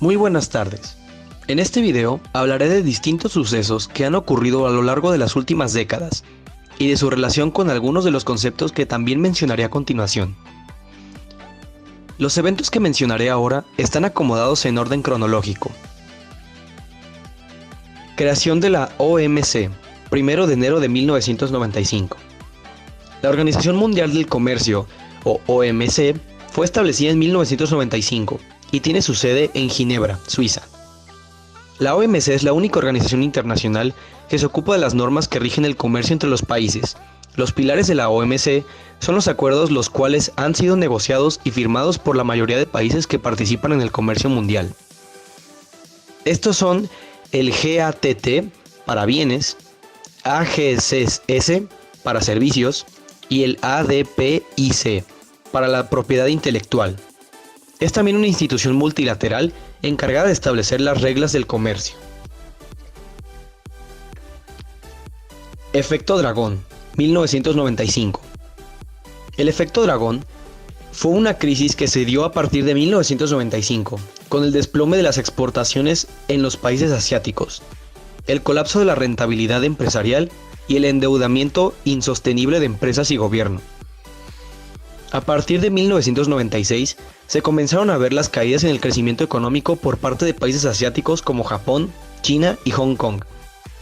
Muy buenas tardes. En este video hablaré de distintos sucesos que han ocurrido a lo largo de las últimas décadas y de su relación con algunos de los conceptos que también mencionaré a continuación. Los eventos que mencionaré ahora están acomodados en orden cronológico. Creación de la OMC, 1 de enero de 1995. La Organización Mundial del Comercio, o OMC, fue establecida en 1995 y tiene su sede en Ginebra, Suiza. La OMC es la única organización internacional que se ocupa de las normas que rigen el comercio entre los países. Los pilares de la OMC son los acuerdos los cuales han sido negociados y firmados por la mayoría de países que participan en el comercio mundial. Estos son el GATT para bienes, AGCS para servicios y el ADPIC para la propiedad intelectual. Es también una institución multilateral encargada de establecer las reglas del comercio. Efecto Dragón, 1995. El efecto Dragón fue una crisis que se dio a partir de 1995, con el desplome de las exportaciones en los países asiáticos, el colapso de la rentabilidad empresarial y el endeudamiento insostenible de empresas y gobierno. A partir de 1996, se comenzaron a ver las caídas en el crecimiento económico por parte de países asiáticos como Japón, China y Hong Kong,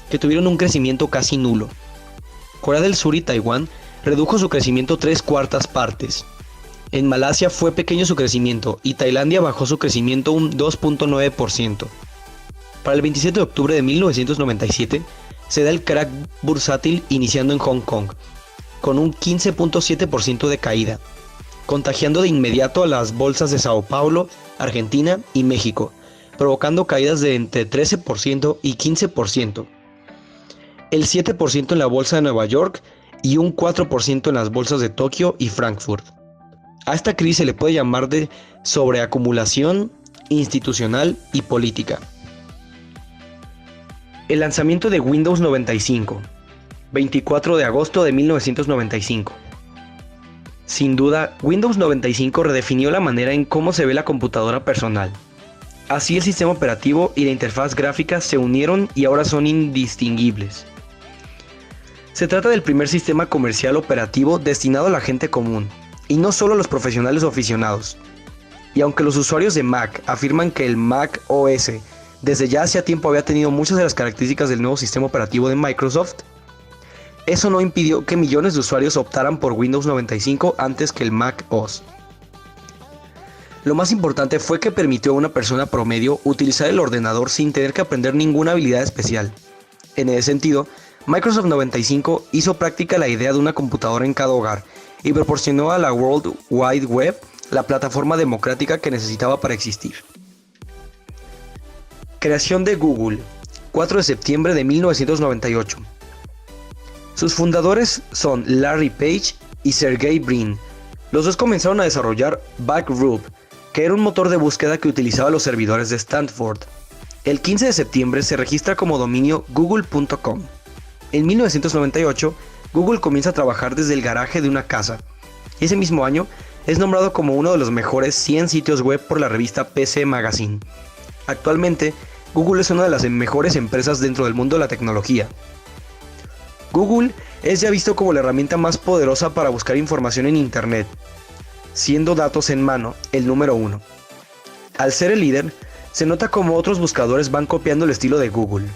que tuvieron un crecimiento casi nulo. Corea del Sur y Taiwán redujo su crecimiento 3/4 partes. En Malasia fue pequeño su crecimiento y Tailandia bajó su crecimiento un 2.9%. Para el 27 de octubre de 1997, se da el crack bursátil iniciando en Hong Kong, con un 15.7% de caída, contagiando de inmediato a las bolsas de Sao Paulo, Argentina y México, provocando caídas de entre 13% y 15%, el 7% en la bolsa de Nueva York y un 4% en las bolsas de Tokio y Frankfurt. A esta crisis se le puede llamar de sobreacumulación institucional y política. El lanzamiento de Windows 95, 24 de agosto de 1995. Sin duda, Windows 95 redefinió la manera en cómo se ve la computadora personal. Así el sistema operativo y la interfaz gráfica se unieron y ahora son indistinguibles. Se trata del primer sistema comercial operativo destinado a la gente común, y no solo a los profesionales o aficionados. Y aunque los usuarios de Mac afirman que el Mac OS desde ya hacía tiempo había tenido muchas de las características del nuevo sistema operativo de Microsoft, eso no impidió que millones de usuarios optaran por Windows 95 antes que el Mac OS. Lo más importante fue que permitió a una persona promedio utilizar el ordenador sin tener que aprender ninguna habilidad especial. En ese sentido, Microsoft 95 hizo práctica la idea de una computadora en cada hogar y proporcionó a la World Wide Web la plataforma democrática que necesitaba para existir. Creación de Google, 4 de septiembre de 1998. Sus fundadores son Larry Page y Sergey Brin. Los dos comenzaron a desarrollar Backrub, que era un motor de búsqueda que utilizaba los servidores de Stanford. El 15 de septiembre se registra como dominio google.com. En 1998, Google comienza a trabajar desde el garaje de una casa. Ese mismo año, es nombrado como uno de los mejores 100 sitios web por la revista PC Magazine. Actualmente, Google es una de las mejores empresas dentro del mundo de la tecnología. Google es ya visto como la herramienta más poderosa para buscar información en Internet, siendo datos en mano el número 1. Al ser el líder, se nota como otros buscadores van copiando el estilo de Google.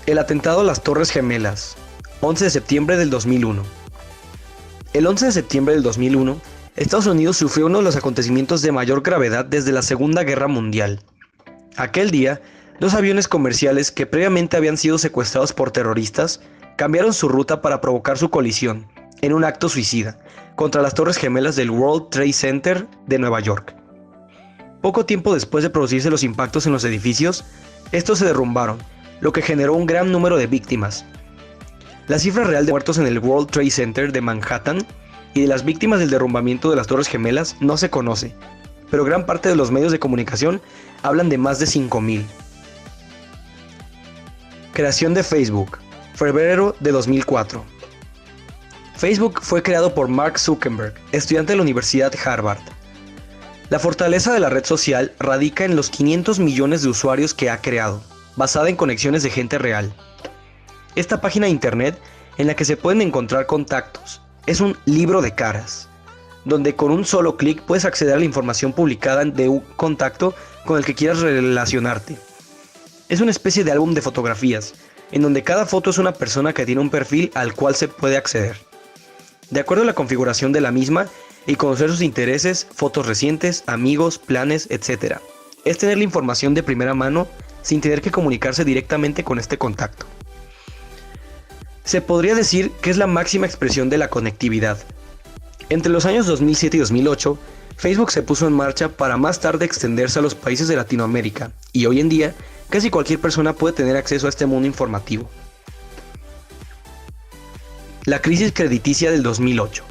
El atentado a las Torres Gemelas, 11 de septiembre del 2001. El 11 de septiembre del 2001, Estados Unidos sufrió uno de los acontecimientos de mayor gravedad desde la Segunda Guerra Mundial. Aquel día, dos aviones comerciales que previamente habían sido secuestrados por terroristas cambiaron su ruta para provocar su colisión, en un acto suicida, contra las Torres Gemelas del World Trade Center de Nueva York. Poco tiempo después de producirse los impactos en los edificios, estos se derrumbaron, lo que generó un gran número de víctimas. La cifra real de muertos en el World Trade Center de Manhattan y de las víctimas del derrumbamiento de las Torres Gemelas no se conoce, pero gran parte de los medios de comunicación hablan de más de 5.000. Creación de Facebook, febrero de 2004. Facebook fue creado por Mark Zuckerberg, estudiante de la Universidad Harvard. La fortaleza de la red social radica en los 500 millones de usuarios que ha creado, basada en conexiones de gente real. Esta página de internet en la que se pueden encontrar contactos es un libro de caras, donde con un solo clic puedes acceder a la información publicada de un contacto con el que quieras relacionarte. Es una especie de álbum de fotografías, en donde cada foto es una persona que tiene un perfil al cual se puede acceder. De acuerdo a la configuración de la misma y conocer sus intereses, fotos recientes, amigos, planes, etc. Es tener la información de primera mano sin tener que comunicarse directamente con este contacto. Se podría decir que es la máxima expresión de la conectividad. Entre los años 2007 y 2008, Facebook se puso en marcha para más tarde extenderse a los países de Latinoamérica, y hoy en día casi cualquier persona puede tener acceso a este mundo informativo. La crisis crediticia del 2008.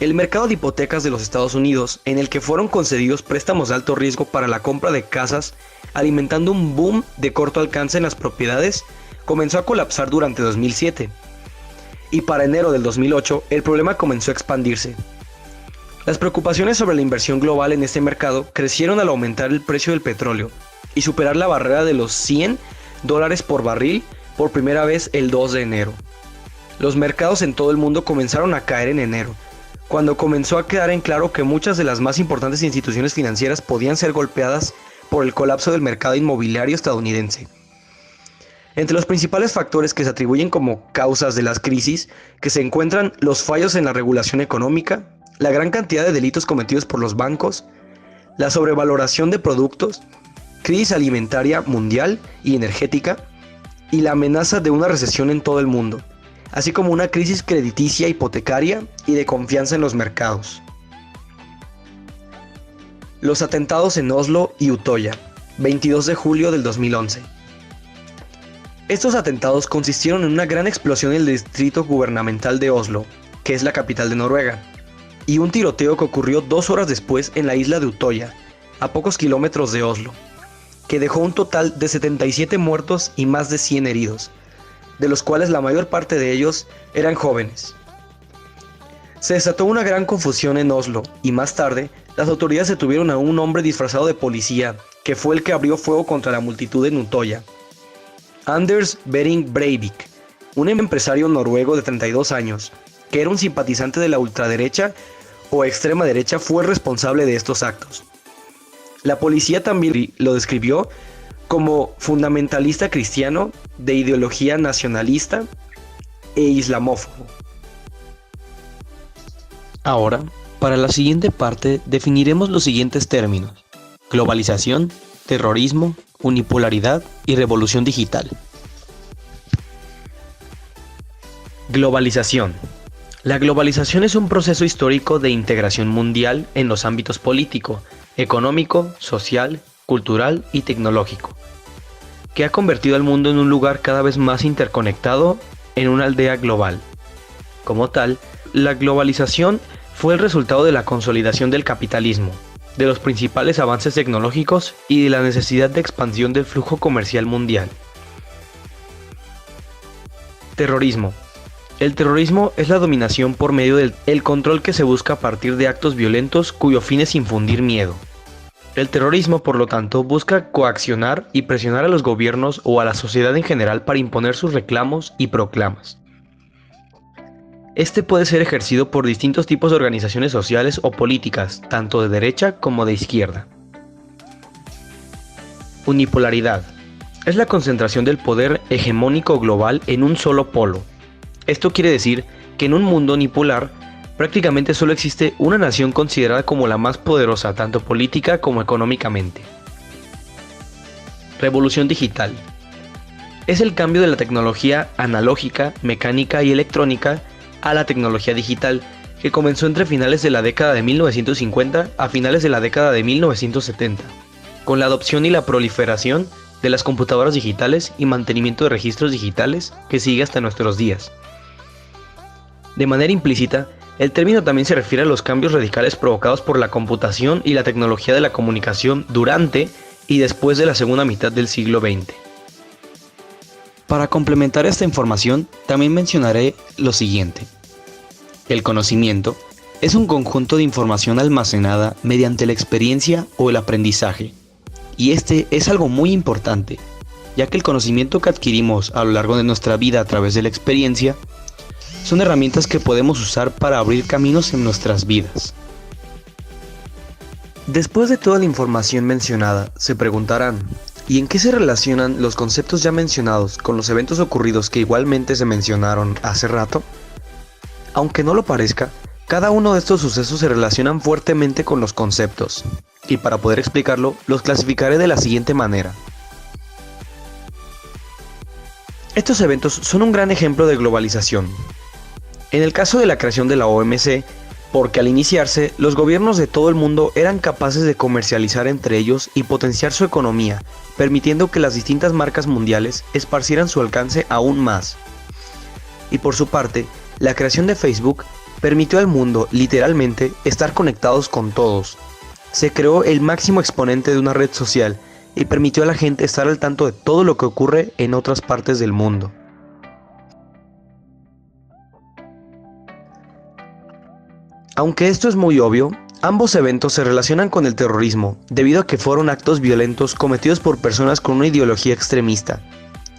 El mercado de hipotecas de los Estados Unidos, en el que fueron concedidos préstamos de alto riesgo para la compra de casas, alimentando un boom de corto alcance en las propiedades, comenzó a colapsar durante 2007. Y para enero del 2008, el problema comenzó a expandirse. Las preocupaciones sobre la inversión global en este mercado crecieron al aumentar el precio del petróleo y superar la barrera de los $100 por barril por primera vez el 2 de enero. Los mercados en todo el mundo comenzaron a caer en enero, cuando comenzó a quedar en claro que muchas de las más importantes instituciones financieras podían ser golpeadas por el colapso del mercado inmobiliario estadounidense. Entre los principales factores que se atribuyen como causas de las crisis que se encuentran los fallos en la regulación económica, la gran cantidad de delitos cometidos por los bancos, la sobrevaloración de productos, crisis alimentaria mundial y energética, y la amenaza de una recesión en todo el mundo, así como una crisis crediticia hipotecaria y de confianza en los mercados. Los atentados en Oslo y Utoya, 22 de julio del 2011. Estos atentados consistieron en una gran explosión en el distrito gubernamental de Oslo, que es la capital de Noruega, y un tiroteo que ocurrió 2 horas después en la isla de Utoya, a pocos kilómetros de Oslo, que dejó un total de 77 muertos y más de 100 heridos, de los cuales la mayor parte de ellos eran jóvenes. Se desató una gran confusión en Oslo y más tarde las autoridades detuvieron a un hombre disfrazado de policía que fue el que abrió fuego contra la multitud en Utoya. Anders Behring Breivik, un empresario noruego de 32 años, que era un simpatizante de la ultraderecha o extrema derecha, fue el responsable de estos actos. La policía también lo describió como fundamentalista cristiano de ideología nacionalista e islamófobo. Ahora, para la siguiente parte definiremos los siguientes términos: globalización, terrorismo, unipolaridad y revolución digital. Globalización. La globalización es un proceso histórico de integración mundial en los ámbitos político, económico, social, cultural y tecnológico, que ha convertido al mundo en un lugar cada vez más interconectado, en una aldea global. Como tal, la globalización fue el resultado de la consolidación del capitalismo, de los principales avances tecnológicos y de la necesidad de expansión del flujo comercial mundial. Terrorismo. El terrorismo es la dominación por medio del control que se busca a partir de actos violentos cuyo fin es infundir miedo. El terrorismo, por lo tanto, busca coaccionar y presionar a los gobiernos o a la sociedad en general para imponer sus reclamos y proclamas. Este puede ser ejercido por distintos tipos de organizaciones sociales o políticas, tanto de derecha como de izquierda. Unipolaridad. Es la concentración del poder hegemónico global en un solo polo. Esto quiere decir que en un mundo unipolar, prácticamente solo existe una nación considerada como la más poderosa tanto política como económicamente. Revolución digital. Es el cambio de la tecnología analógica, mecánica y electrónica a la tecnología digital, que comenzó entre finales de la década de 1950 a finales de la década de 1970, con la adopción y la proliferación de las computadoras digitales y mantenimiento de registros digitales que sigue hasta nuestros días. De manera implícita, el término también se refiere a los cambios radicales provocados por la computación y la tecnología de la comunicación durante y después de la segunda mitad del siglo XX. Para complementar esta información, también mencionaré lo siguiente. El conocimiento Es un conjunto de información almacenada mediante la experiencia o el aprendizaje. Y este es algo muy importante, ya que el conocimiento que adquirimos a lo largo de nuestra vida a través de la experiencia son herramientas que podemos usar para abrir caminos en nuestras vidas. Después de toda la información mencionada, se preguntarán, ¿y en qué se relacionan los conceptos ya mencionados con los eventos ocurridos que igualmente se mencionaron hace rato? Aunque no lo parezca, cada uno de estos sucesos se relacionan fuertemente con los conceptos, y para poder explicarlo, los clasificaré de la siguiente manera. Estos eventos son un gran ejemplo de globalización. En el caso de la creación de la OMC, porque al iniciarse, los gobiernos de todo el mundo eran capaces de comercializar entre ellos y potenciar su economía, permitiendo que las distintas marcas mundiales esparcieran su alcance aún más. Y por su parte, la creación de Facebook permitió al mundo, literalmente, estar conectados con todos. Se creó el máximo exponente de una red social y permitió a la gente estar al tanto de todo lo que ocurre en otras partes del mundo. Aunque esto es muy obvio, ambos eventos se relacionan con el terrorismo, debido a que fueron actos violentos cometidos por personas con una ideología extremista.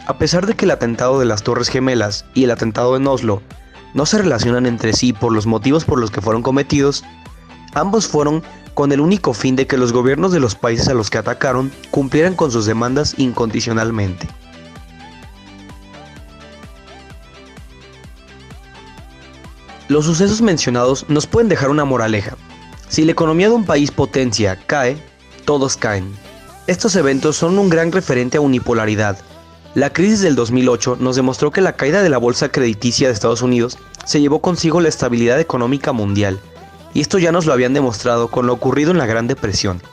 A pesar de que el atentado de las Torres Gemelas y el atentado en Oslo no se relacionan entre sí por los motivos por los que fueron cometidos, ambos fueron con el único fin de que los gobiernos de los países a los que atacaron cumplieran con sus demandas incondicionalmente. Los sucesos mencionados nos pueden dejar una moraleja. Si la economía de un país potencia cae, todos caen. Estos eventos son un gran referente a unipolaridad. La crisis del 2008 nos demostró que la caída de la bolsa crediticia de Estados Unidos se llevó consigo la estabilidad económica mundial, y esto ya nos lo habían demostrado con lo ocurrido en la Gran Depresión.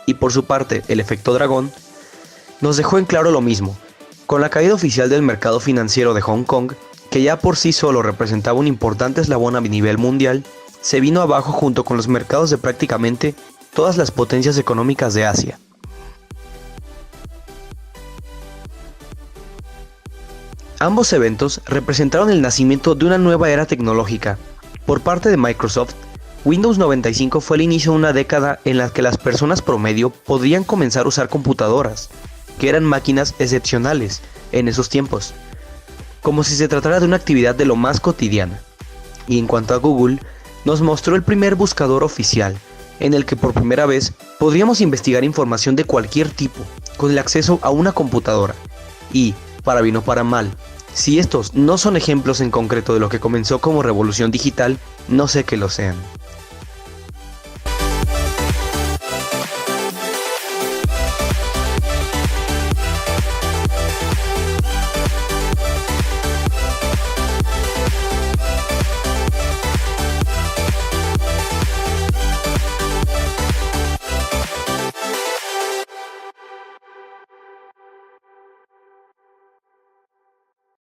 Y por su parte, el efecto dragón nos dejó en claro lo mismo, con la caída oficial del mercado financiero de Hong Kong, que ya por sí solo representaba un importante eslabón a nivel mundial, se vino abajo junto con los mercados de prácticamente todas las potencias económicas de Asia. Ambos eventos representaron el nacimiento de una nueva era tecnológica. Por parte de Microsoft, Windows 95 fue el inicio de una década en la que las personas promedio podrían comenzar a usar computadoras, que eran máquinas excepcionales en esos tiempos, como si se tratara de una actividad de lo más cotidiana. Y en cuanto a Google, nos mostró el primer buscador oficial, en el que por primera vez podríamos investigar información de cualquier tipo, con el acceso a una computadora. Y, para bien o para mal, si estos no son ejemplos en concreto de lo que comenzó como revolución digital, no sé qué lo sean.